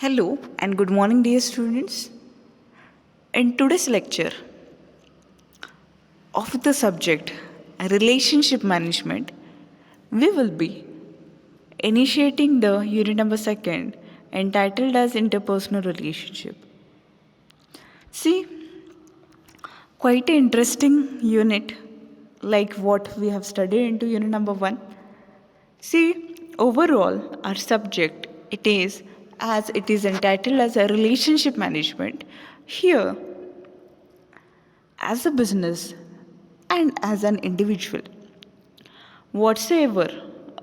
Hello and good morning, dear students. In today's lecture of the subject relationship management, we will be initiating the unit number 2 entitled as interpersonal relationship. See, quite an interesting unit like what we have studied into unit number 1. See, overall, our subject it is entitled as a relationship management. Here, as a business and as an individual, whatsoever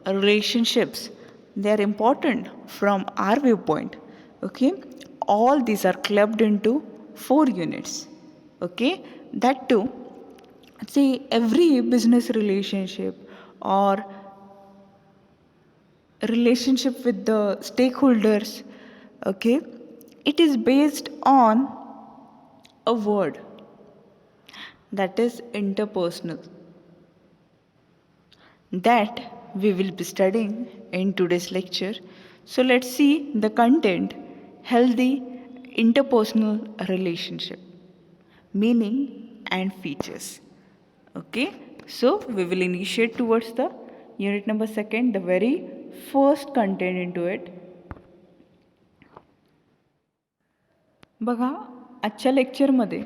relationships they are important from our viewpoint. Okay, all these are clubbed into 4 units. Okay, that too. See, every business relationship or relationship with the stakeholders, okay, it is based on a word, that is interpersonal, that we will be studying in today's lecture. So let's see the content: healthy interpersonal relationship, meaning and features. Okay, so we will initiate towards the unit number 2, the very first content into it. बघा, आजच्या लेक्चरमध्ये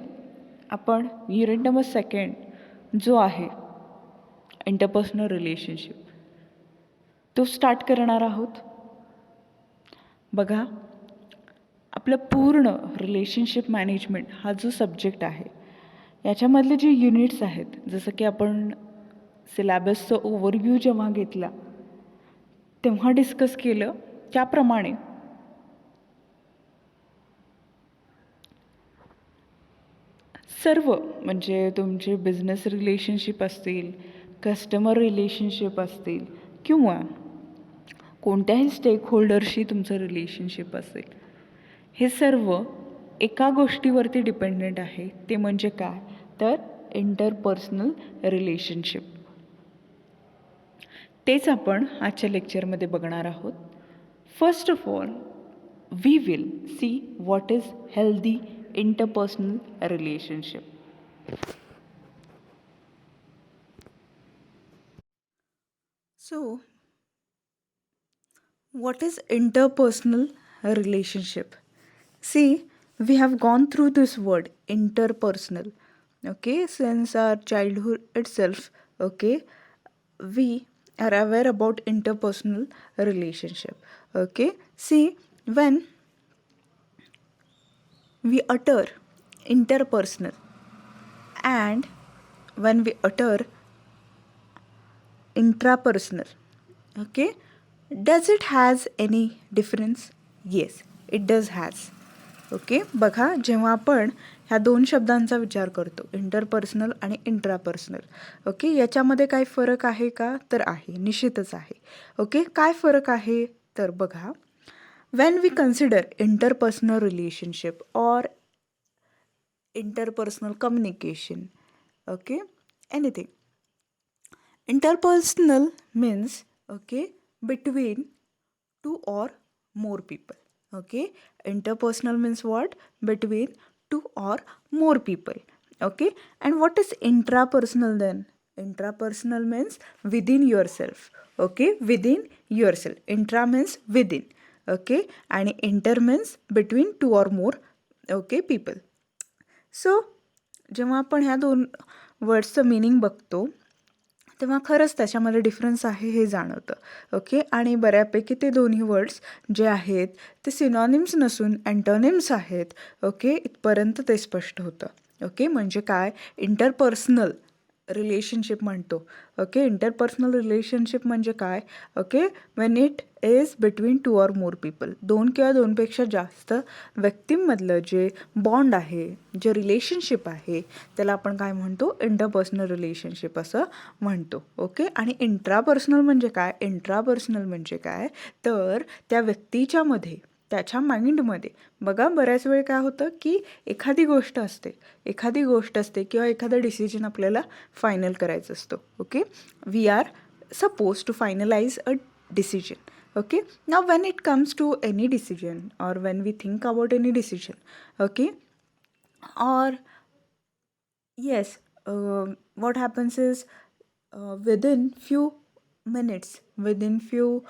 आपण unit number 2 जो आहे interpersonal relationship तो start करणार आहोत. बघा, आपलं पूर्ण रिलेशनशिप मॅनेजमेंट हा जो सब्जेक्ट आहे याच्यामधले जे युनिट्स आहेत, जसं की आपण सिलॅबसचं ओव्हरव्ह्यू जेव्हा घेतला तेव्हा डिस्कस केलं त्याप्रमाणे सर्व, म्हणजे तुमचे बिझनेस रिलेशनशिप असतील, कस्टमर रिलेशनशिप असतील किंवा कोणत्याही स्टेक होल्डरशी तुमचं रिलेशनशिप असेल, हे सर्व एका गोष्टीवरती डिपेंडेंट आहे. ते म्हणजे काय, तर इंटरपर्सनल रिलेशनशिप. तेच आपण आजच्या लेक्चरमध्ये बघणार आहोत. First of all we will see what is healthy interpersonal relationship. So, what is interpersonal relationship? See, we have gone through this word interpersonal, okay, since our childhood itself. Okay, we are aware about interpersonal relationship. Okay, see, when we utter interpersonal and when we utter intrapersonal, okay, does it has any difference? Yes, it does has. Okay, बघा, जेव्हा आपण ह्या 2 शब्दांचा विचार करतो, interpersonal आणि intrapersonal, okay, याच्यामध्ये काय फरक आहे का, तर आहे, निश्चितच आहे. ओके, काय फरक आहे, तर बघा, when we consider interpersonal relationship or interpersonal communication, okay, anything, interpersonal means, okay, between 2 or more people. Okay, interpersonal means what, between 2 or more people. Okay, and what is intrapersonal then? Intrapersonal means within yourself. Okay, within yourself. Intra means within. Okay, and inter means between 2 or more, okay, people. So जेव्हा आपण ह्या 2 वर्ड्सचं meaning बघतो तेव्हा खरंच त्याच्यामध्ये difference आहे हे जाणवतं. ओके, आणि बऱ्यापैकी ते दोन्ही वर्ड्स जे आहेत ते सिनॉनिम्स नसून अँटोनिम्स आहेत. ओके, इथपर्यंत ते स्पष्ट होतं. ओके, म्हणजे काय, इंटरपर्सनल रिलेशनशिप म्हणतो. ओके, इंटरपर्सनल रिलेशनशिप म्हणजे काय, okay, Wien it is between 2 or more people, 2 किंवा 2पेक्षा जास्त व्यक्तींमधलं जे बॉन्ड आहे, जे रिलेशनशिप आहे, त्याला आपण काय म्हणतो, इंटरपर्सनल रिलेशनशिप असं म्हणतो. ओके, आणि इंट्रापर्सनल म्हणजे काय, इंट्रापर्सनल म्हणजे काय, तर त्या व्यक्तीच्या मध्ये, त्याच्या माइंडमध्ये, बघा, बऱ्याच वेळ काय होतं की एखादी गोष्ट असते किंवा एखादा डिसिजन आपल्याला फायनल करायचं असतो. Okay, we are suppose to finalise a decision. Okay, now when it comes to any decision, or when we think about any decision, okay, or yes, what happens is, within few minutes, within few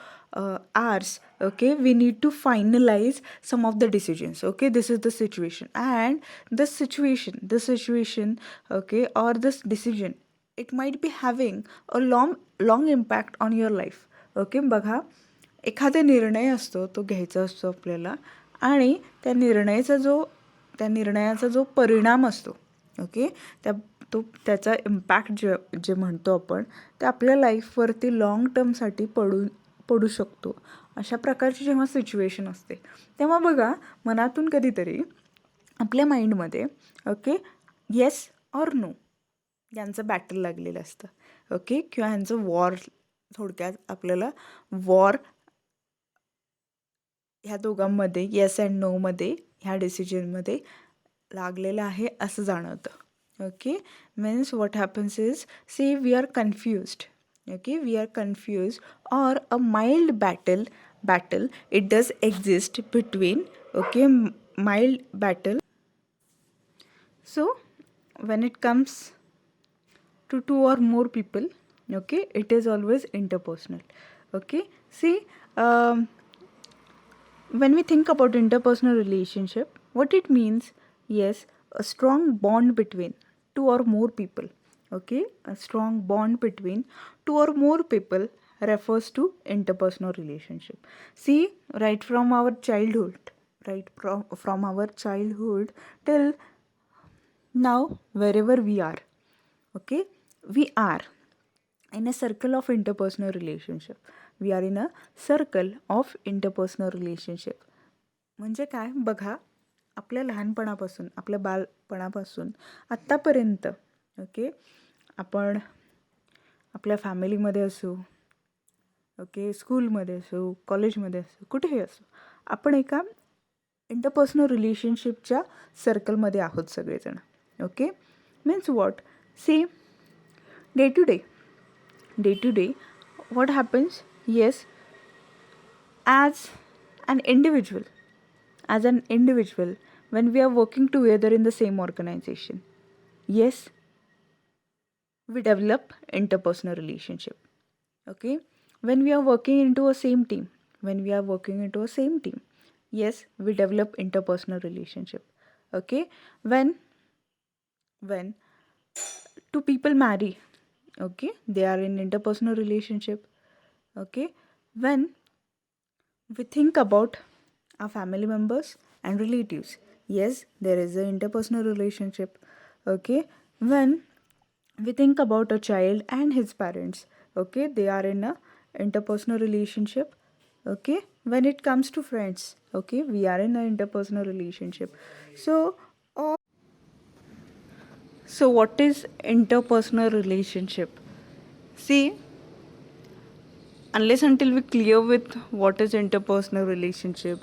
hours, okay, we need to finalize some of the decisions. Okay, this is the situation, and this situation, okay, or this decision, it might be having a long impact on your life. Okay, बघा, एखादा निर्णय असतो तो घ्यायचा असतो आपल्याला, आणि त्या निर्णयाचा जो परिणाम असतो, ओके, त्याचा इम्पॅक्ट जे म्हणतो आपण, ते आपल्या लाईफवरती लाँग टर्मसाठी पडू शकतो. अशा प्रकारची जेव्हा सिच्युएशन असते, तेव्हा बघा, मनातून कधीतरी आपल्या माइंडमध्ये, ओके, येस ऑर नो यांचं बॅटल लागलेलं असतं. ओके, किंवा ह्यांचं वॉर, थोडक्यात आपल्याला वॉर ह्या दोघांमध्ये, येस अँड नोमध्ये, ह्या डिसिजनमध्ये लागलेलं आहे असं जाणवतं. okay, means what happens is, say we are confused, okay, we are confused, or a mild battle it does exist between, okay, mild battle. So when it comes to two or more people, okay, it is always interpersonal. Okay, see, when we think about interpersonal relationship, what it means, yes, a strong bond between two or more people. Okay, a strong bond between two or more people refers to interpersonal relationship. See, right from our childhood, from our childhood till now, wherever we are, okay, we are in a circle of interpersonal relationship. We are in a circle of interpersonal relationship. म्हणजे काय, बघा, आपल्या लहानपणापासून, आपल्या बालपणापासून आत्तापर्यंत, okay, आपण आपल्या फॅमिलीमध्ये असू, ओके, स्कूलमध्ये असू, कॉलेजमध्ये असू, कुठेही असू, आपण एका इंटरपर्सनल रिलेशनशिपच्या सर्कलमध्ये आहोत सगळेजण. Okay, means what, see, day to day what happens, yes, as an individual, when we are working together in the same organization, yes, we develop interpersonal relationship. Okay, when we are working into a same team, yes, we develop interpersonal relationship. Okay, when two people marry, okay, they are in interpersonal relationship. Okay, when we think about our family members and relatives, yes, there is an interpersonal relationship. Okay, when we think about a child and his parents, okay, they are in a interpersonal relationship. Okay, when it comes to friends, okay, we are in an interpersonal relationship. So what is interpersonal relationship? See, unless until we clear with what is interpersonal relationship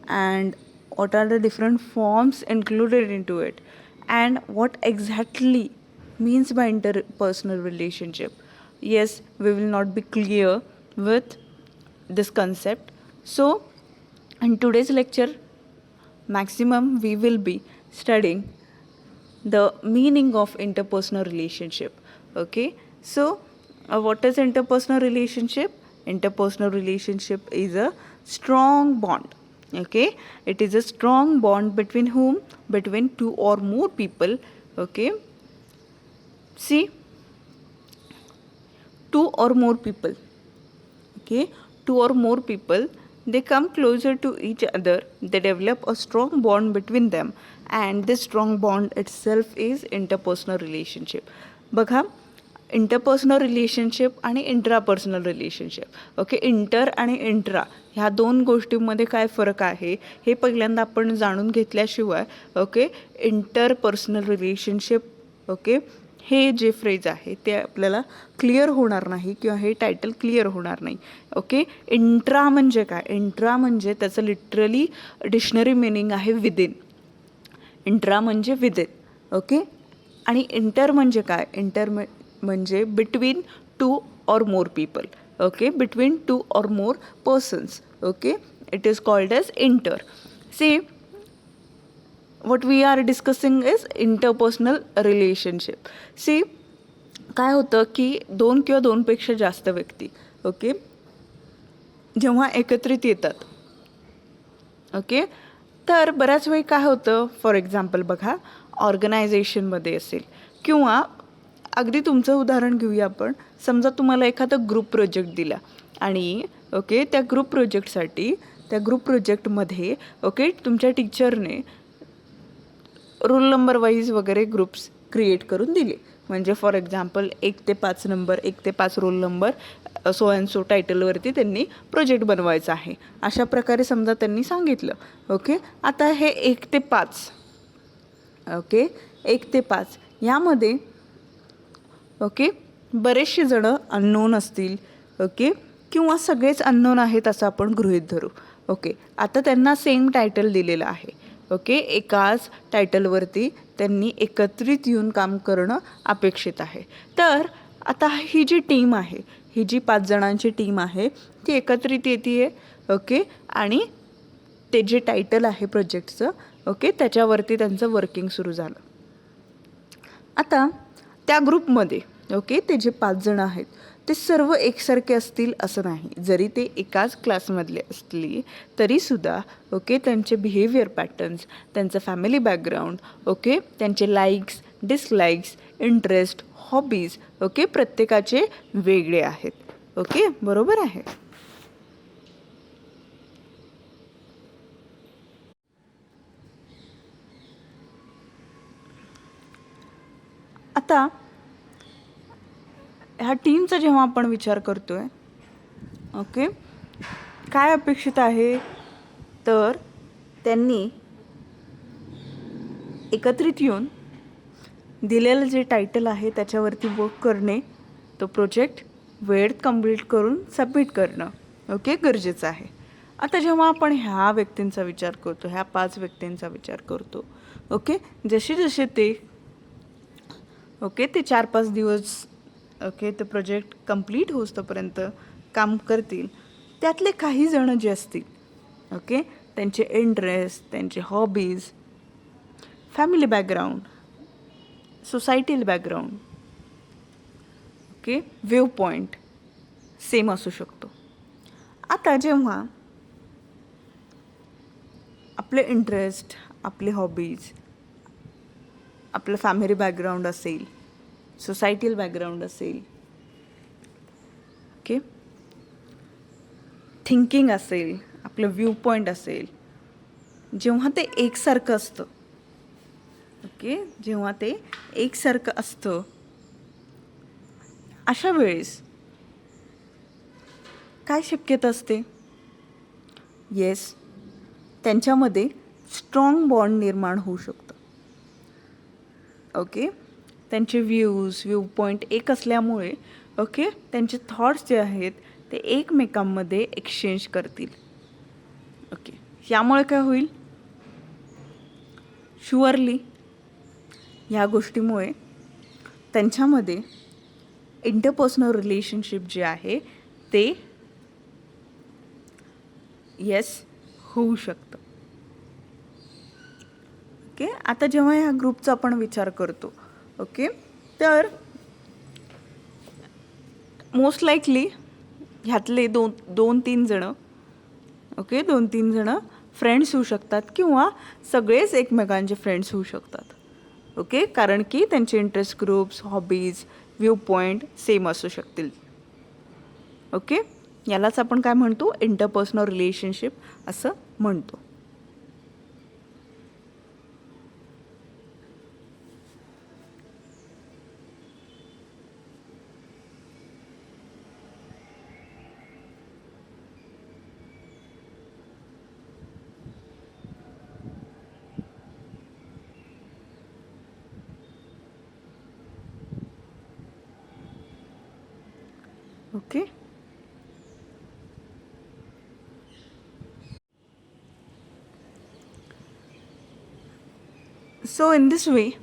and what are the different forms included into it, and what exactly means by interpersonal relationship, yes, we will not be clear with this concept. So in today's lecture, maximum we will be studying the meaning of interpersonal relationship. Okay, so what is interpersonal relationship? Interpersonal relationship is a strong bond. Okay, it is a strong bond between whom? Between two or more people. Okay, see, two or more people, okay, two or more people, they come closer to each other, they develop a strong bond between them, and this strong bond itself is interpersonal relationship. बघा, interpersonal relationship आणि intrapersonal relationship. Okay, inter आणि intra ह्या दोन गोष्टींमध्ये काय फरक आहे हे पहिल्यांदा आपण जाणून घेतल्याशिवाय, ओके, इंटरपर्सनल रिलेशनशिप, ओके, हे जे फ्रेज आहे ते आपल्याला क्लिअर होणार नाही, किंवा हे टायटल क्लिअर होणार नाही. ओके, इंट्रा म्हणजे काय? इंट्रा म्हणजे त्याचं लिटरली डिक्शनरी मिनिंग आहे विदिन. इंट्रा म्हणजे विदिन. ओके, आणि इंटर म्हणजे काय? इंटर म्हणजे between two or more people. okay, between two or more persons. Okay, it is called as inter. See, what we are discussing is interpersonal relationship. See, काय होतं की दोन किंवा दोनपेक्षा जास्त व्यक्ती ओके जेव्हा एकत्रित येतात ओके तर बऱ्याच वेळी काय होतं फॉर एक्झाम्पल बघा ऑर्गनायझेशनमध्ये असेल किंवा अगदी तुमचं उदाहरण घेऊया आपण समजा तुम्हाला एखादा ग्रुप प्रोजेक्ट दिला आणि ओके त्या ग्रुप प्रोजेक्टसाठी त्या ग्रुप प्रोजेक्टमध्ये ओके तुमच्या टीचरने रोल नंबर वाईज वगैरे ग्रुप्स क्रिएट करून दिले म्हणजे फॉर एक्झाम्पल 1 ते 5 नंबर 1 ते 5 roll number so and so टायटलवरती त्यांनी प्रोजेक्ट बनवायचा आहे अशा प्रकारे समजा त्यांनी सांगितलं ओके आता हे 1 ते 5 ओके 1 ते 5 यामध्ये ओके बरेचसे जणं अननोन असतील ओके किंवा सगळेच अननोन आहेत असं आपण गृहीत धरू ओके आता त्यांना सेम टायटल दिलेलं आहे ओके एकाच टायटलवरती त्यांनी एकत्रित येऊन काम करणं अपेक्षित आहे तर आता ही जी टीम आहे ही जी 5 जणांची टीम आहे ती एकत्रित येते ओके आणि ते जे टायटल आहे प्रोजेक्टचं ओके त्याच्यावरती त्यांचं वर्किंग सुरू झालं आता त्या ग्रुपमध्ये ओके ते जे 5 जण आहेत ते सर्व एकसारखे असतील असं नाही जरी ते एकाच क्लासमधले असली तरीसुद्धा ओके त्यांचे बिहेवियर पॅटर्न्स त्यांचं फॅमिली बॅकग्राऊंड ओके त्यांचे likes dislikes interest hobbies okay प्रत्येकाचे वेगळे आहेत ओके बरोबर आहे आता ह्या टीमचा जेव्हा आपण विचार करतोय ओके काय अपेक्षित आहे तर त्यांनी एकत्रित येऊन दिलेलं जे टायटल आहे त्याच्यावरती वर्क करणे तो प्रोजेक्ट वेळेत कंप्लीट करून सबमिट करणं ओके गरजेचं आहे आता जेव्हा आपण ह्या व्यक्तींचा विचार करतो ह्या 5 व्यक्तींचा विचार करतो ओके जसे जसे ते ओके ते 4-5 दिवस ओके ते प्रोजेक्ट कंप्लीट होईपर्यंत काम करतील त्यातले काही जण जे असतील ओके त्यांचे इंटरेस्ट त्यांचे हॉबीज फॅमिली बॅकग्राऊंड सोसायटील background okay view point same असू शकतो आता जेव्हा आपले इंटरेस्ट आपले हॉबीज आपलं फॅमिली बॅकग्राऊंड असेल सोसायटील बॅकग्राऊंड असेल ओके थिंकिंग असेल आपलं व्ह्यू पॉईंट असेल जेव्हा ते एकसारखं असतं ओके जेव्हा ते एकसारखं असतं अशा वेळेस काय शक्यता असते येस त्यांच्यामध्ये स्ट्रॉंग बॉन्ड निर्माण होऊ शकतं ओके त्यांचे व्ह्यू पॉईंट एक असल्यामुळे ओके त्यांचे थॉट्स जे आहेत ते एकमेकांमध्ये एक्सचेंज करतील ओके यामुळे काय होईल शुअरली ह्या गोष्टीमुळे त्यांच्यामध्ये इंटरपर्सनल रिलेशनशिप जे आहे ते येस होऊ शकतं ओके आता जेव्हा ह्या ग्रुपचा आपण विचार करतो ओके तर मोस्ट लाईकली ह्यातले 2-3 जणं ओके 2-3 जणं फ्रेंड्स होऊ शकतात किंवा सगळेच एकमेकांचे फ्रेंड्स होऊ शकतात ओके कारण की त्यांचे interest groups hobbies view point same असू शकतील ओके यालाच आपण काय म्हणतो इंटरपर्सनल रिलेशनशिप असं म्हणतो okay so in this way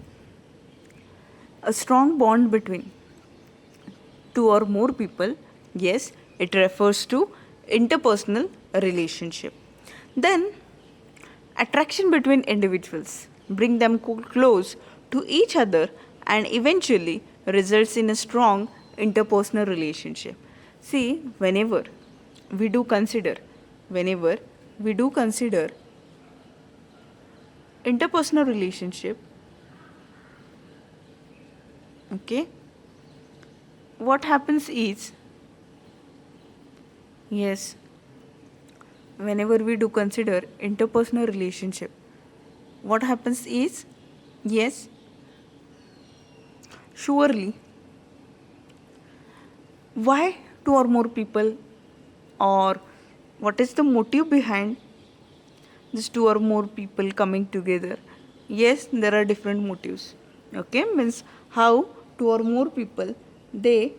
a strong bond between two or more people yes It refers to interpersonal relationship. Then attraction between individuals bring them close to each other and eventually results in a strong interpersonal relationship. See, whenever we do consider interpersonal relationship, okay, what happens is, yes, whenever we do consider interpersonal relationship, what happens is, yes, surely, why two or more people, or what is the motive behind these two or more people coming together? Yes, there are different motives. Okay, means how two or more people they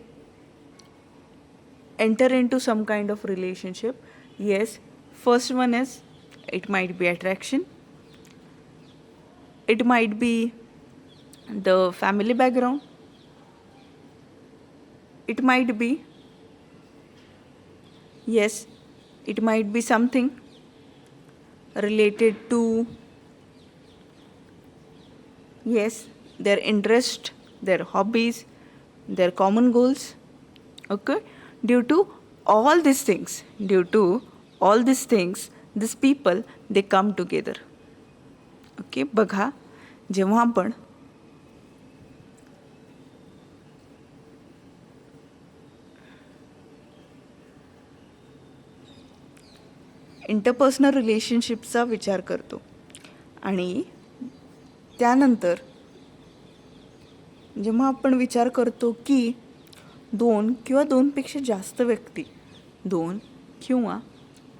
enter into some kind of relationship. Yes, first one is, it might be attraction, it might be the family background, it might be, yes, it might be something related to, yes, their interest, their hobbies, their common goals. Okay, due to all these things, these people they come together. Okay, बघा, जेव्हा आपण interpersonal रिलेशनशिपचा विचार करतो आणि त्यानंतर जेव्हा आपण विचार करतो की दोन किंवा दोनपेक्षा जास्त व्यक्ती, दोन किंवा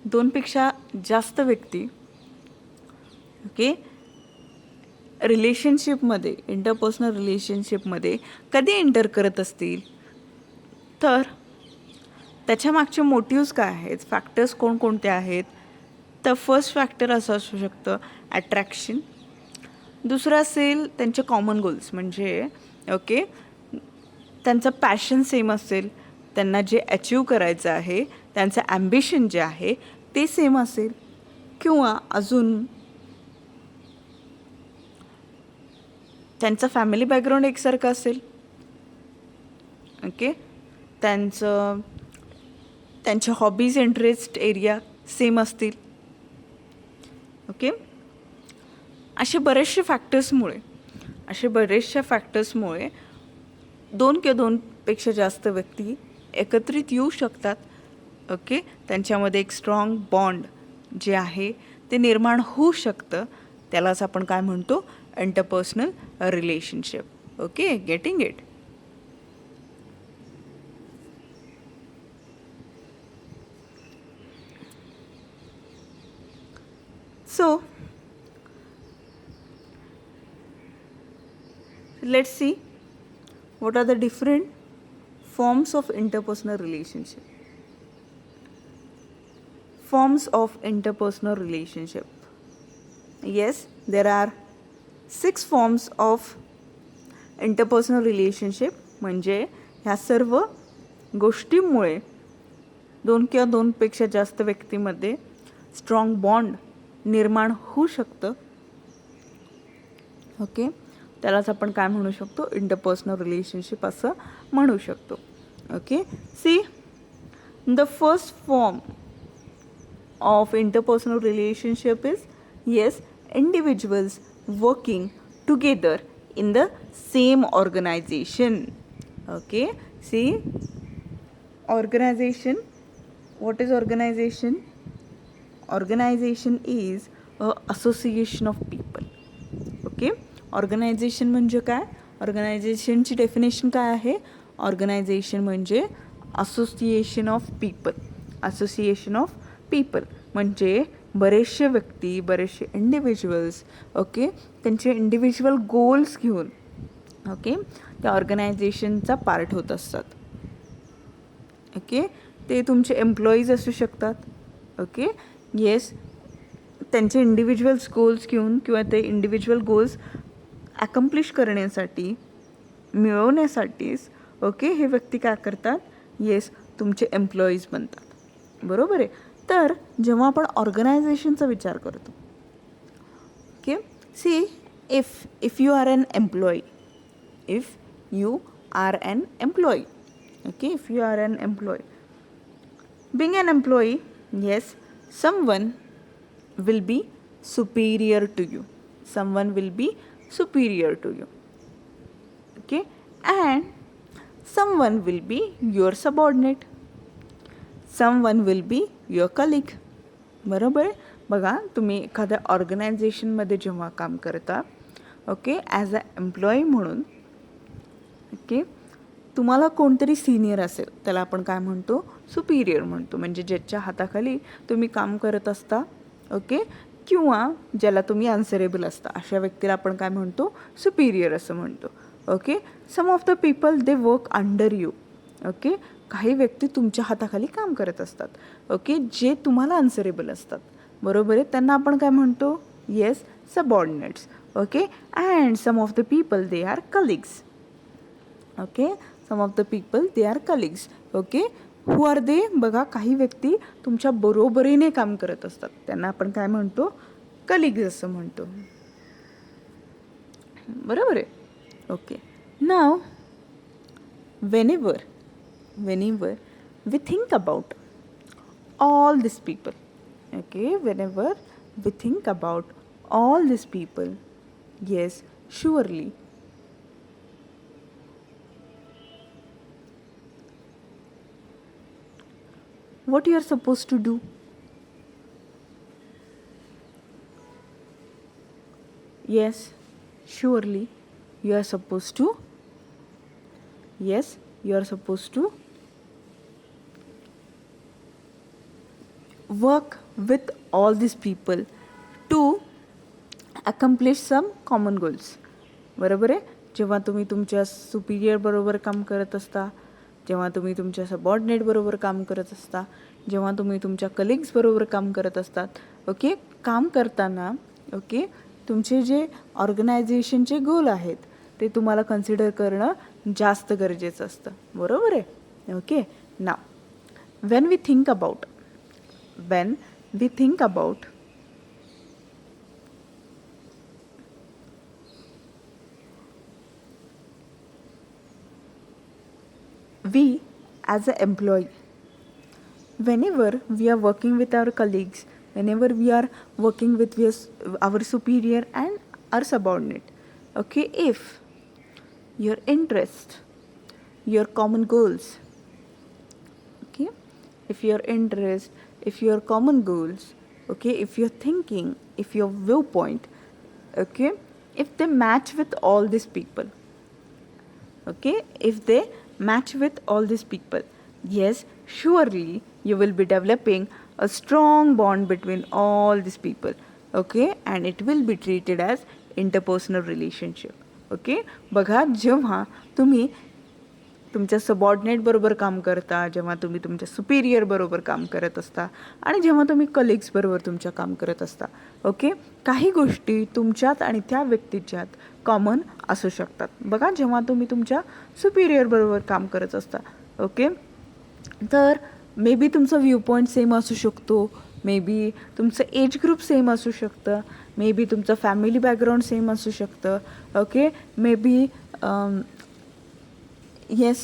दोनपेक्षा जास्त व्यक्ती, ओके, रिलेशनशिपमध्ये, इंटरपर्सनल रिलेशनशिपमध्ये कधी एंटर करत असतील, तर त्याच्या मागचे मोटिव्स काय आहेत, फॅक्टर्स कोणकोणते आहेत? तर फर्स्ट फॅक्टर असं असू शकतं अट्रॅक्शन, दुसरं असेल त्यांचे कॉमन गोल्स, म्हणजे ओके त्यांचं पॅशन सेम असेल, त्यांना जे अचीव करायचं आहे, त्यांचं ॲम्बिशन जे आहे ते सेम असेल, किंवा अजून त्यांचं फॅमिली बॅकग्राऊंड एकसारखं असेल, ओके, त्यांच्या हॉबीज इंटरेस्ट एरिया सेम असतील, ओके. असे बरेचसे फॅक्टर्समुळे दोन किंवा दोनपेक्षा जास्त व्यक्ती एकत्रित येऊ शकतात. ओके, त्यांच्यामध्ये एक स्ट्रॉंग बॉन्ड जे आहे ते निर्माण होऊ शकतं. त्यालाच आपण काय म्हणतो, interpersonal relationship. Okay, getting it? So, let's see what are the different forms of interpersonal relationship. Forms of interpersonal relationship. Yes, there are 6 forms of interpersonal relationship. म्हणजे ह्या सर्व गोष्टींमुळे दोन किंवा दोनपेक्षा जास्त व्यक्तीमध्ये स्ट्रॉंग बॉन्ड निर्माण होऊ शकतं. ओके, त्यालाच आपण काय म्हणू शकतो, इंटरपर्सनल रिलेशनशिप असं म्हणू शकतो. Okay, see the first form of interpersonal relationship is, yes, individuals working together in the same organization. Okay, see, organization, what is organization? Organization is a association of people. Okay, organization म्हणजे काय? ऑर्गनायझेशनची definition काय आहे? Organisation म्हणजे association of people म्हणजे बरेचसे व्यक्ती, बरेचसे individuals, okay, त्यांचे इंडिव्हिज्युअल गोल्स घेऊन, ओके, त्या ऑर्गनायझेशनचा पार्ट होत असतात. ओके, ते तुमचे एम्प्लॉईज असू शकतात. ओके, येस, त्यांचे इंडिव्हिज्युअल्स गोल्स घेऊन किंवा ते इंडिव्हिज्युअल गोल्स अकम्प्लिश करण्यासाठी, मिळवण्यासाठीच, ओके, हे व्यक्ती काय करतात? येस, तुमचे एम्प्लॉईज बनतात. बरोबर आहे. तर जेव्हा आपण ऑर्गनायझेशनचा विचार करतो, okay, see if you are an employee, if you are an employee, okay, if you are an employee, being an employee, yes, someone will be superior to you, someone will be superior to you, okay, and someone will be your subordinate, someone will be your colleague. बरोबर आहे. बघा, तुम्ही एखाद्या ऑर्गनायझेशनमध्ये जेव्हा काम करता, okay, as a employee म्हणून, ओके, तुम्हाला कोणतरी सिनियर असेल, त्याला आपण काय म्हणतो, सुपिरियर म्हणतो, म्हणजे ज्याच्या हाताखाली तुम्ही काम करत असता, ओके, किंवा ज्याला तुम्ही आन्सरेबल असता, अशा व्यक्तीला आपण काय म्हणतो, सुपिरियर असं म्हणतो. Okay, some of the people they work under you. Okay, काही व्यक्ती तुमच्या हाताखाली काम करत असतात, ओके, जे तुम्हाला आन्सरेबल असतात. बरोबर आहे. त्यांना आपण काय म्हणतो, yes, subordinates. Okay, and some of the people they are colleagues. Okay, some of the people they are colleagues. Okay, who are they, बघा, काही व्यक्ती तुमच्या बरोबरीने काम करत असतात, त्यांना आपण काय म्हणतो, कलिग्स असं म्हणतो. बरोबर आहे. Okay, now whenever we think about all these people, okay, whenever we think about all these people, yes, surely what you are supposed to do, yes, surely you are supposed to, yes, you are supposed to work with all these people to accomplish some common goals. बरोबर आहे. जेव्हा तुम्ही तुमच्या Superior बरोबर काम करत असता, जेव्हा तुम्ही तुमच्या सबऑर्डिनेट बरोबर काम करत असता, जेव्हा तुम्ही तुमच्या कलिग्स बरोबर काम करत असतात, ओके, काम करताना, ओके, तुमचे जे ऑर्गनायझेशनचे गोल आहेत ते तुम्हाला कन्सिडर करणं जास्त गरजेचं असतं. बरोबर आहे. Okay, now when we think about we as an employee, whenever we are working with our colleagues, whenever we are working with our superior and our subordinate, okay, if your interest, your common goals, okay, if your interest, if your common goals, okay, if your thinking, if your viewpoint, okay, if they match with all these people, okay, if they match with all these people, yes, surely you will be developing a strong bond between all these people, okay, and it will be treated as interpersonal relationship. Okay, बघा, जेव्हा तुम्ही तुमच्या subordinate बरोबर काम करता, जेव्हा तुम्ही तुमच्या सुपिरियर बरोबर काम करत असता, आणि जेव्हा तुम्ही कलिग्स बरोबर तुमच्या काम करत असता, ओके, काही गोष्टी तुमच्यात आणि त्या व्यक्तीच्यात कॉमन असू शकतात. बघा, जेव्हा तुम्ही तुमच्या सुपिरियर बरोबर काम करत असता, ओके, तर मे बी तुमचं व्ह्यू पॉईंट सेम असू शकतो, मे बी तुमचं एज ग्रुप सेम असू शकतं, मे बी तुमचं फॅमिली बॅकग्राऊंड सेम असू शकतं, ओके, मे बी येस,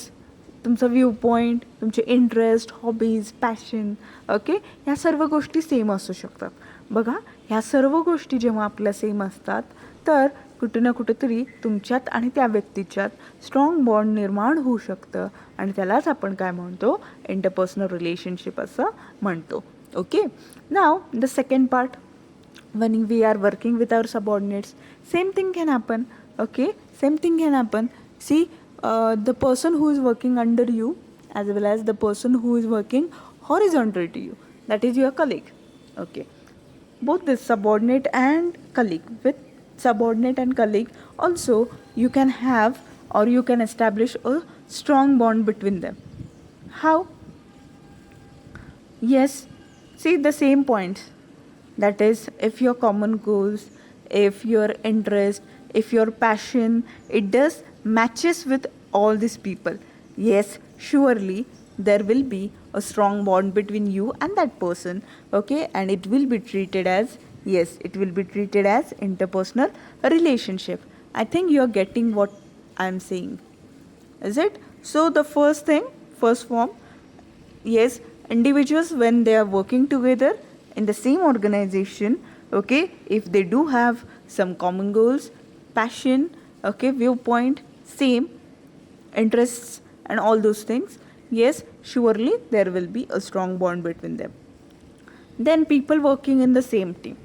तुमचं व्ह्यू पॉईंट, तुमचे इंटरेस्ट, हॉबीज, पॅशन, ओके, ह्या सर्व गोष्टी सेम असू शकतात. बघा, ह्या सर्व गोष्टी जेव्हा आपल्या सेम असतात, तर कुठे ना कुठेतरी तुमच्यात आणि त्या व्यक्तीच्यात स्ट्रॉंग बॉन्ड निर्माण होऊ शकतं, आणि त्यालाच आपण काय म्हणतो, इंटरपर्सनल रिलेशनशिप असं म्हणतो. Okay, now the second part, when we are working with our subordinates, same thing can happen. Okay, same thing can happen. See, the person who is working under you as well as the person who is working horizontal to you, that is your colleague. Okay, both this subordinate and colleague, with subordinate and colleague also you can have or you can establish a strong bond between them. How? Yes, see the same points. That is, if your common goals, if your interest, if your passion, it does matches with all these people, yes, surely there will be a strong bond between you and that person, okay, and it will be treated as, yes, it will be treated as interpersonal relationship. I think you are getting what I am saying, is it? So the first thing, first form, yes, individuals when they are working together in the same organization, okay, if they do have some common goals, passion, okay, viewpoint, same interests and all those things, yes, surely there will be a strong bond between them. Then people working in the same team,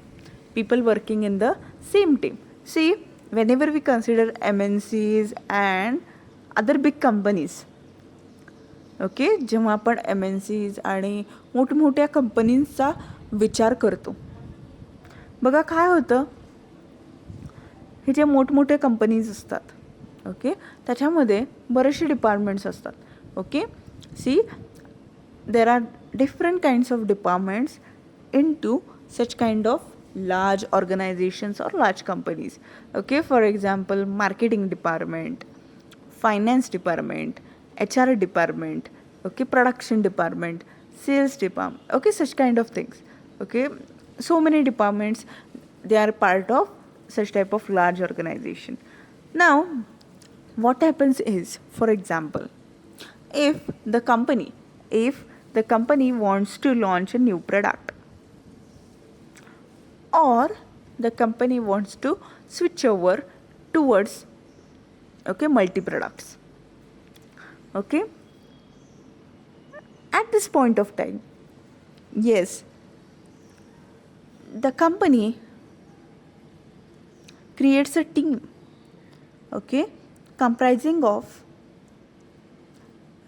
people working in the same team, see, whenever we consider MNCs and other big companies, okay, जेव्हा आपण MNCs आणि मोठमोठ्या कंपनींचा विचार करतो, बघा काय होतं, हे जे मोठमोठे कंपनीज असतात, ओके, त्याच्यामध्ये बरेचसे डिपार्टमेंट्स असतात, okay, see there are different kinds of departments in to such kind of large organizations or large companies, okay, for example marketing department, finance department, HR department, okay, production department, sales department, okay, such kind of things, okay, so many departments, they are part of such type of large organization. Now what happens is, for example, if the company wants to launch a new product, or the company wants to switch over towards, okay, multi products, okay, at this point of time, yes, the company creates a team, okay, comprising of,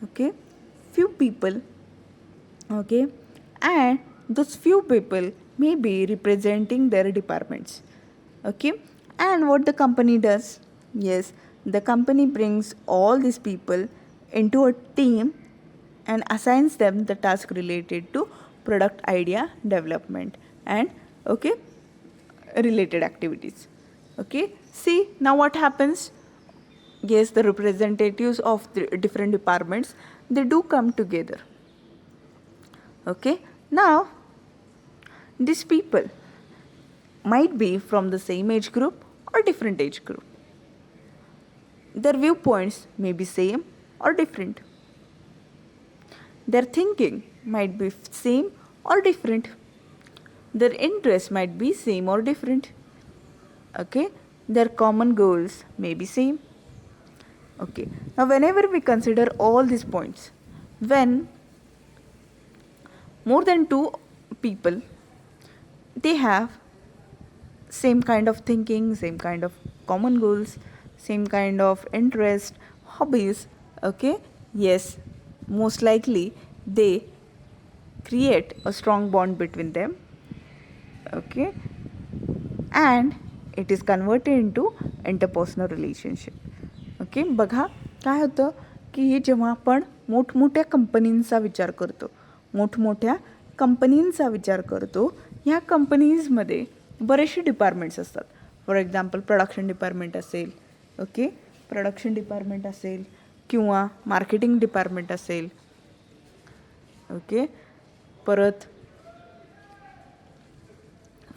okay, few people, okay, and those few people may be representing their departments, okay, and what the company does, yes, the company brings all these people into a team and assigns them the task related to product idea development and, okay, related activities, okay. See, now what happens, yes, the representatives of the different departments, they do come together, okay. Now these people might be from the same age group or different age group, their viewpoints may be same or different, their thinking might be same or different, their interests might be same or different, okay, their common goals may be same, okay. Now whenever we consider all these points, when more than two people, they have same kind of thinking, same kind of common goals, same kind of interest, hobbies, okay, yes, most likely they create a strong bond between them, okay, and it is converted into interpersonal relationship, okay. बघा काय होतं की जेव्हा आपण मोठमोठ्या कंपनींचा विचार करतो, ह्या कंपनीजमध्ये बरेचसे डिपार्टमेंट्स असतात. फॉर एक्झाम्पल प्रोडक्शन डिपार्टमेंट असेल, ओके, प्रोडक्शन डिपार्टमेंट असेल किंवा मार्केटिंग डिपार्टमेंट असेल, ओके, परत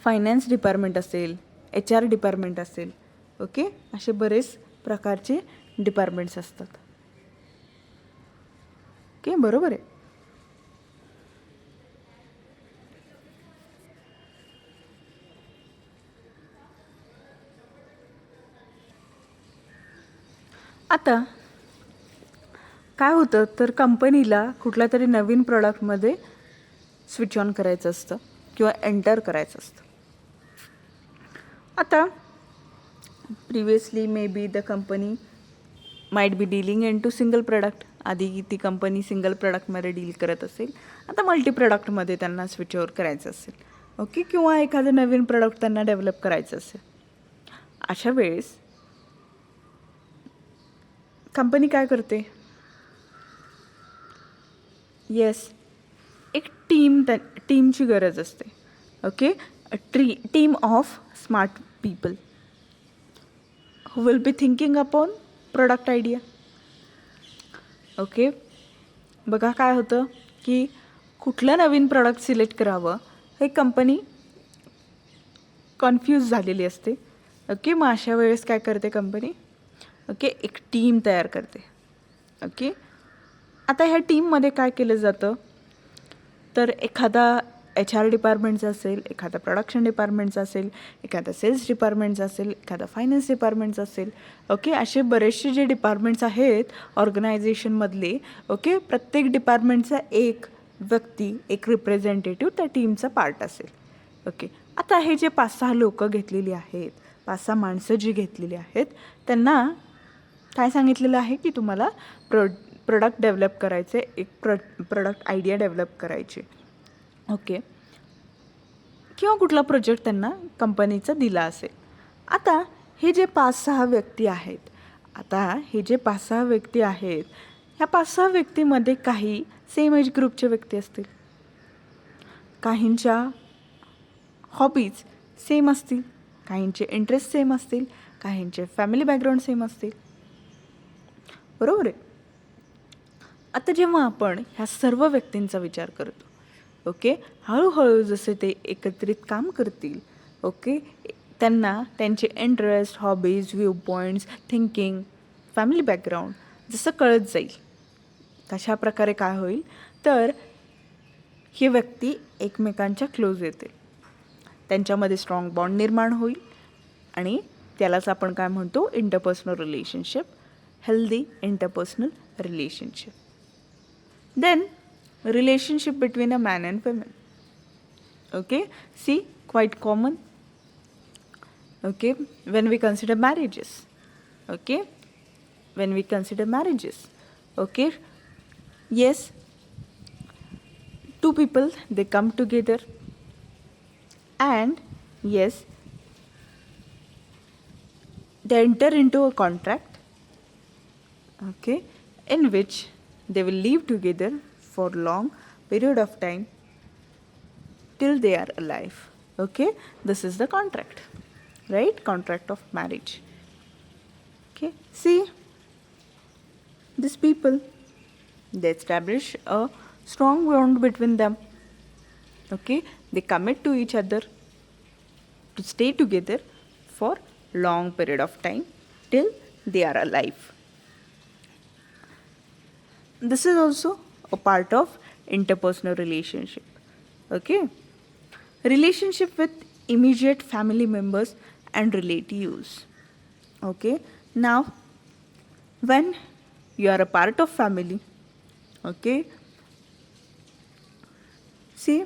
फायनान्स डिपार्टमेंट असेल, HR डिपार्टमेंट असेल, ओके, असे बरेच प्रकारचे डिपार्टमेंट्स असतात, ओके, बरोबर आहे. आता काय होतं तर कंपनीला कुठल्या तरी नवीन प्रॉडक्टमध्ये स्विच ऑन करायचं असतं किंवा एंटर करायचं असतं. आता previously may be the company might be dealing in to single product. आधी ती कंपनी सिंगल प्रोडक्टमध्ये डील करत असेल, आता मल्टी प्रोडक्टमध्ये त्यांना स्विच ओव्हर करायचं असेल, ओके, किंवा एखादं नवीन प्रोडक्ट त्यांना डेव्हलप करायचं असेल. अशा वेळेस कंपनी काय करते, येस, एक टीमची गरज असते, okay, team of smart people who will be thinking upon product idea, okay, बघा काय होतं की कुठलं नवीन प्रॉडक्ट सिलेक्ट करावं हे कंपनी कन्फ्यूज झालेली असते. ओके, मग अशा वेळेस काय करते कंपनी? ओके, एक टीम तयार करते. ओके, आता ह्या टीममध्ये काय केलं जातं तर एखादा HR डिपार्टमेंटचा असेल, एखादा प्रोडक्शन डिपार्टमेंटचा असेल, एखादा सेल्स डिपार्टमेंटचा असेल, एखादा फायनान्स डिपार्टमेंटचा असेल. ओके, असे बरेचसे जे डिपार्टमेंट्स आहेत ऑर्गनायझेशनमधले. ओके, प्रत्येक डिपार्टमेंटचा एक व्यक्ती, एक रिप्रेझेंटेटिव्ह त्या टीमचा पार्ट असेल. ओके, आता हे जे 5-6 लोकं घेतलेली आहेत, 5-6 माणसं जी घेतलेली आहेत, त्यांना काय सांगितलेलं आहे की तुम्हाला प्रोडक्ट डेव्हलप करायचे, एक प्रोडक्ट आयडिया डेव्हलप करायची. ओके, किंवा कुठला प्रोजेक्ट त्यांना कंपनीचा दिला असेल. आता हे जे 5-6 व्यक्ती आहेत, ह्या 5-6 व्यक्तीमध्ये काही सेम एज ग्रुपचे व्यक्ती असतील, काहींच्या हॉबीज सेम असतील, काहींचे इंटरेस्ट सेम असतील, काहींचे फॅमिली बॅकग्राऊंड सेम असतील. बरोबर आहे. आता जेव्हा आपण ह्या सर्व व्यक्तींचा विचार करतो, ओके, हळूहळू जसे ते एकत्रित काम करतील, ओके, त्यांना त्यांचे interest, hobbies, view points, thinking, family background जसं कळत जाईल, तशा प्रकारे काय होईल तर ही व्यक्ती एकमेकांच्या क्लोज येतील, त्यांच्यामध्ये स्ट्रॉंग बॉन्ड निर्माण होईल आणि त्यालाच आपण काय म्हणतो? Interpersonal relationship, healthy interpersonal relationship. Then relationship between a man and woman. Okay, see, quite common. Okay, when we consider marriages. Okay, okay, yes, two people, they come together and yes, they enter into a contract, okay, in which they will live together for long period of time till they are alive. Okay, this is the contract, right? Contract of marriage. Okay, see, these people, they establish a strong bond between them. Okay, they commit to each other to stay together for long period of time till they are alive. This is also a part of interpersonal relationship. Okay, relationship with immediate family members and relatives. Okay, now when you are a part of family, okay, see,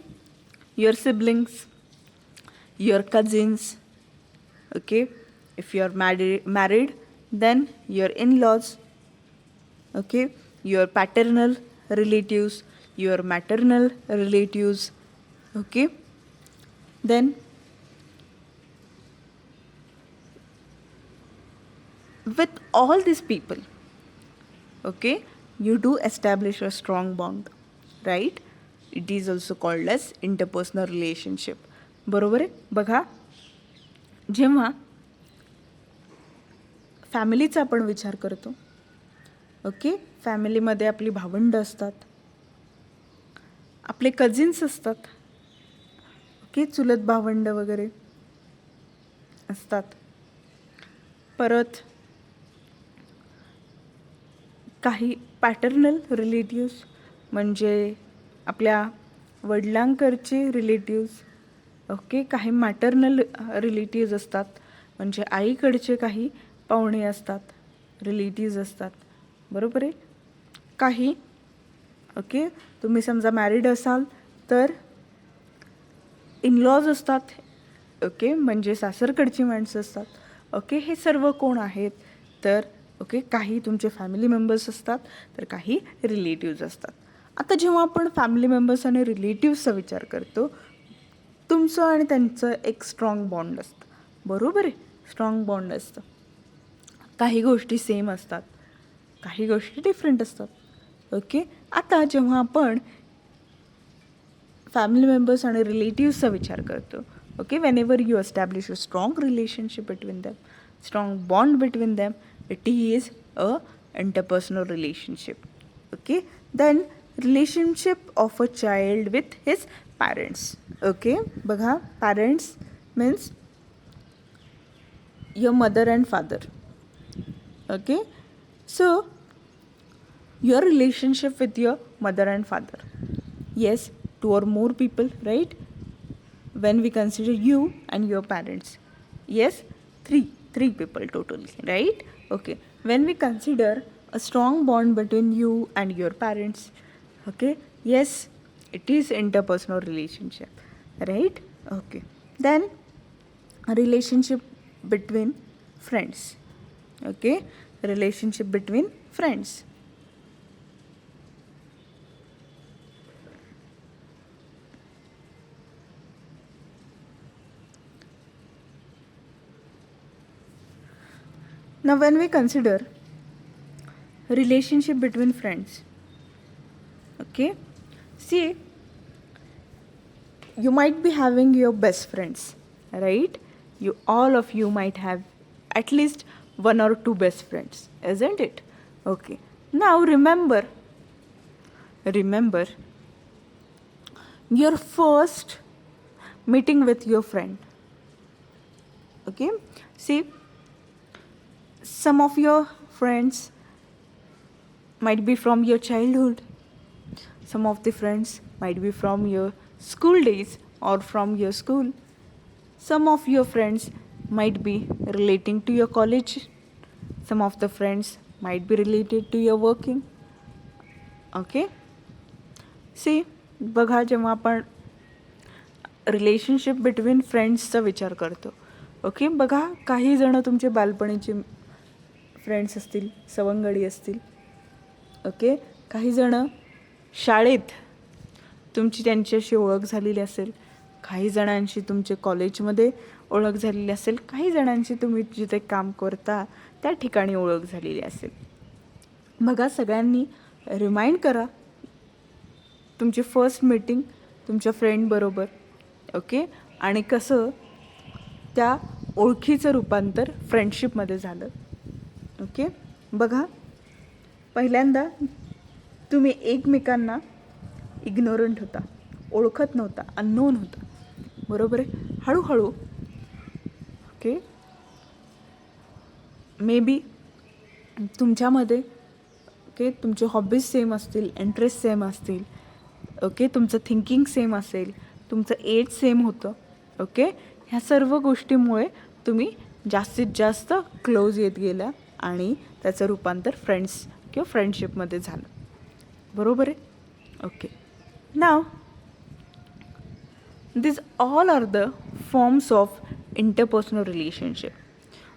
your siblings, your cousins, okay, if you are married, then your in-laws, okay, your paternal relatives, your maternal relatives, okay, then with all these people, okay, you do establish a strong bond, right? It is also called as interpersonal relationship. बरोबर आहे. बघा, जेव्हा फॅमिलीचा आपण विचार करतो, okay, फॅमिलीमध्ये आपली भावंड असतात, आपले कझिन्स असतात, ओके, चुलत भावंड वगैरे असतात, परत काही पॅटर्नल रिलेटिव्स म्हणजे आपल्या वडिलांकडचे रिलेटिव्स, ओके, काही मॅटर्नल रिलेटिव्ज असतात म्हणजे आईकडचे काही पाहुणे असतात, रिलेटिव्ज असतात. बरोबर आहे. काही, ओके, तुम्ही समजा मॅरिड असाल तर इनलॉज असतात, ओके, म्हणजे सासरकडची माणसं असतात. ओके, हे सर्व कोण आहेत तर ओके, काही तुमचे फॅमिली मेंबर्स असतात तर काही रिलेटिव्ज असतात. आता जेव्हा आपण फॅमिली मेंबर्स आणि रिलेटिव्सचा विचार करतो, तुमचं आणि त्यांचं एक स्ट्रॉंग बॉन्ड असतं. बरोबर आहे, स्ट्रॉंग बॉन्ड असतं. काही गोष्टी सेम असतात, काही गोष्टी डिफरंट असतात. ओके, आता जेव्हा आपण फॅमिली मेंबर्स आणि रिलेटिव्सचा विचार करतो, okay, whenever you establish a strong relationship between them, strong bond between them, it is a interpersonal relationship. Okay, then relationship of a child with his parents. Okay, बघा, parents means your mother and father. Okay, so your relationship with your mother and father. Yes, two or more people, right? When we consider you and your parents, yes, three people totally, right? Okay, when we consider a strong bond between you and your parents, okay, yes, it is interpersonal relationship, right? Okay, then a relationship between friends. Okay, relationship between friends. Now when we consider relationship between friends, okay, see, you might be having your best friends, right? You, all of you might have at least one or two best friends, isn't it? Okay, now remember your first meeting with your friend. Okay, see, some of your friends might be from your childhood, some of the friends might be from your school days or from your school, some of your friends might be relating to your college, some of the friends might be related to your working. Okay, see, बघा, जेव्हा आपण relationship between फ्रेंड्सचा विचार करतो, okay, बघा, काही जण तुमचे बालपणीचे फ्रेंड्स असतील, सवंगडी असतील. ओके, काही जण शाळेत तुमची त्यांच्याशी ओळख झालेली असेल, काही जणांशी तुमचे कॉलेजमध्ये ओळख झालेली असेल, काही जणांशी तुम्ही जिथे काम करता त्या ठिकाणी ओळख झालेली असेल. बघा, सगळ्यांनी रिमाइंड करा तुमची फर्स्ट मीटिंग तुमच्या फ्रेंडबरोबर. ओके, आणि कसं त्या ओळखीचं रूपांतर फ्रेंडशिपमध्ये झालं. ओके, बघा, पहिल्यांदा तुम्ही एकमेकांना इग्नोरंट होता, ओळखत नव्हता, अननोन होता, बरोबर आहे. हळूहळू, ओके, मे बी तुमच्यामध्ये, ओके, तुमचे हॉबीज सेम असतील, इंटरेस्ट सेम असतील, ओके, तुमचं थिंकिंग सेम असेल, तुमचं एज सेम होतं. ओके, ह्या सर्व गोष्टीमुळे तुम्ही जास्तीत जास्त क्लोज येत गेल्या आणि त्याचं रूपांतर फ्रेंड्स किंवा फ्रेंडशिपमध्ये झालं, बरोबर आहे. Okay, now these all are the forms of interpersonal relationship.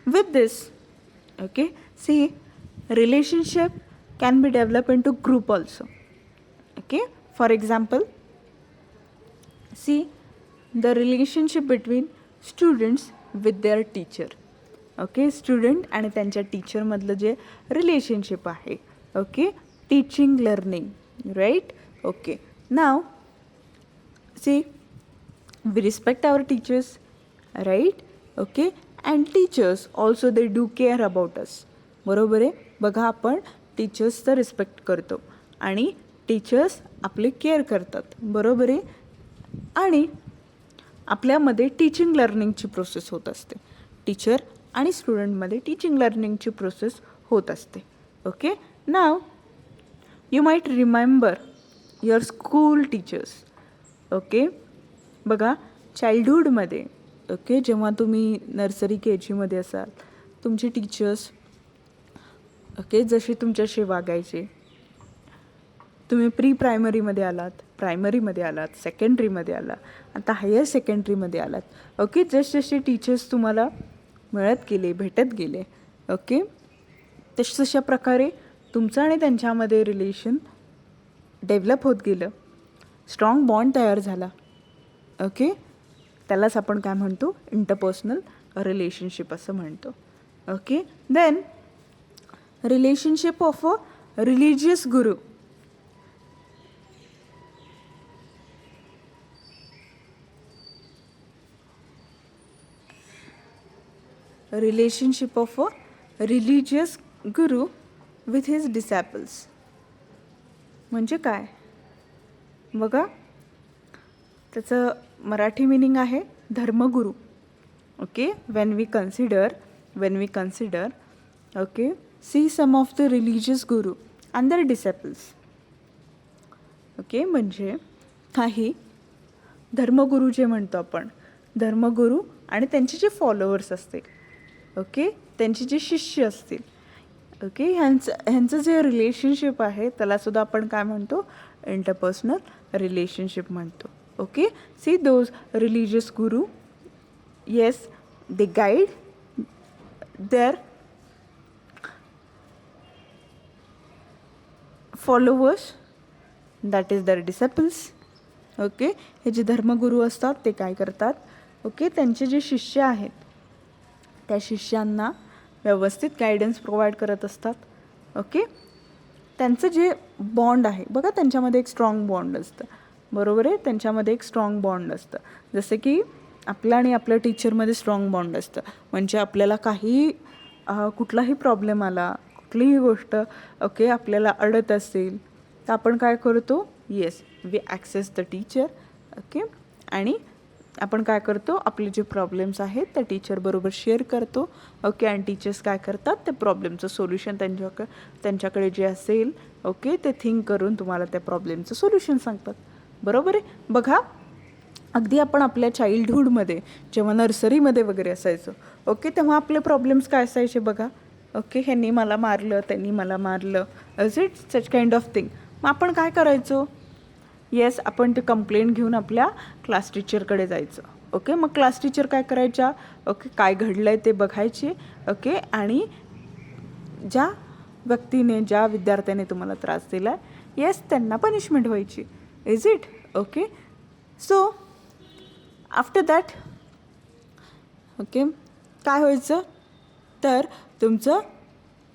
With this, okay, see, relationship can be developed into group also. Okay, for example, see, the relationship between students with their teacher. Okay, student आणि त्यांच्या टीचरमधलं जे relationship आहे. Okay, teaching learning, right. Okay, now see, we respect our teachers, right? Okay, and teachers also, they do care about us, बरोबर आहे. बघा, आपण टीचर्सचं respect करतो आणि टीचर्स आपले केअर करतात, बरोबर आहे. आणि आपल्यामध्ये टीचिंग लर्निंगची प्रोसेस होत असते. टीचर आणि स्टुडंटमध्ये टीचिंग लर्निंगची प्रोसेस होत असते. Okay, now you might remember your school teachers. Okay, बघा, चाइल्डहूडमध्ये, ओके, जेव्हा तुम्ही नर्सरी के जीमध्ये असाल, तुमचे टीचर्स, ओके, जसे तुमच्याशी वागायचे, तुम्ही प्री प्रायमरीमध्ये आलात, प्रायमरीमध्ये आलात, सेकंडरीमध्ये आला, आता हायर सेकंडरीमध्ये आलात. ओके, जसजसे टीचर्स तुम्हाला मिळत गेले, भेटत गेले, ओके, तशा प्रकारे तुमचं आणि त्यांच्यामध्ये रिलेशन डेव्हलप होत गेलं, स्ट्रॉंग बॉन्ड तयार झाला. ओके, त्यालाच आपण काय म्हणतो, इंटरपर्सनल रिलेशनशिप असं म्हणतो. Okay, then relationship of a religious guru. Relationship of a religious guru with his disciples. म्हणजे काय, बघा, त्याचं मराठी मिनिंग आहे धर्मगुरू. Okay, when we consider okay, see some of the religious guru and their disciples. Okay, म्हणजे काही धर्मगुरू जे म्हणतो आपण, धर्मगुरू आणि त्यांचे जे फॉलोअर्स असतील, ओके, त्यांचे जे शिष्य असतील, ओके, ह्यांचं जे रिलेशनशिप आहे त्यालासुद्धा आपण काय म्हणतो, इंटरपर्सनल रिलेशनशिप म्हणतो. Okay, C those religious Guru, yes, they guide their followers, that is their disciples. Okay, हे जे धर्मगुरू असतात ते काय करतात, ओके, त्यांचे जे शिष्य आहेत त्या शिष्यांना व्यवस्थित गायडन्स प्रोव्हाइड करत असतात. ओके, त्यांचं जे बॉन्ड आहे बघा, त्यांच्यामध्ये एक स्ट्रॉंग बॉन्ड असतं, बरोबर आहे, त्यांच्यामध्ये एक स्ट्रॉंग बॉन्ड असतं. जसं की आपल्या आणि आपल्या टीचरमध्ये स्ट्रॉंग बॉन्ड असतं. म्हणजे आपल्याला काही कुठलाही प्रॉब्लेम आला, कुठलीही गोष्ट ओके आपल्याला अडत असेल तर आपण काय करतो, yes, we access the teacher. Okay, आणि आपण काय करतो, आपले जे प्रॉब्लेम्स आहेत त्या टीचरबरोबर शेअर करतो. ओके, आणि टीचर्स काय करतात, त्या प्रॉब्लेमचं सोल्युशन त्यांच्याकडे जे असेल ओके ते थिंक करून तुम्हाला त्या प्रॉब्लेमचं सोल्युशन सांगतात. बरोबर आहे. बघा, अगदी आपण आपल्या चाइल्डहूडमध्ये जेव्हा नर्सरीमध्ये वगैरे असायचो ओके, तेव्हा आपले प्रॉब्लेम्स काय असायचे बघा, ओके, ह्यांनी मला मारलं, त्यांनी मला मारलं, is it such kind of thing. मग आपण काय करायचो, येस, आपण ते कंप्लेंट घेऊन आपल्या क्लास टीचरकडे जायचं. ओके, मग क्लास टीचर काय करायच्या, ओके, काय घडलं आहे ते बघायचे. ओके, आणि ज्या व्यक्तीने, ज्या विद्यार्थ्याने तुम्हाला त्रास दिला आहे, येस, त्यांना पनिशमेंट व्हायची. Is it okay. So after that okay काय व्हायचं, तर तुमचं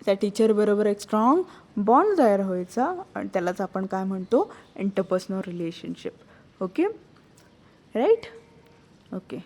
त्या टीचरबरोबर एक स्ट्रॉंग बॉन्ड तयार व्हायचा आणि त्यालाच आपण काय म्हणतो, interpersonal relationship. Okay, right. Okay.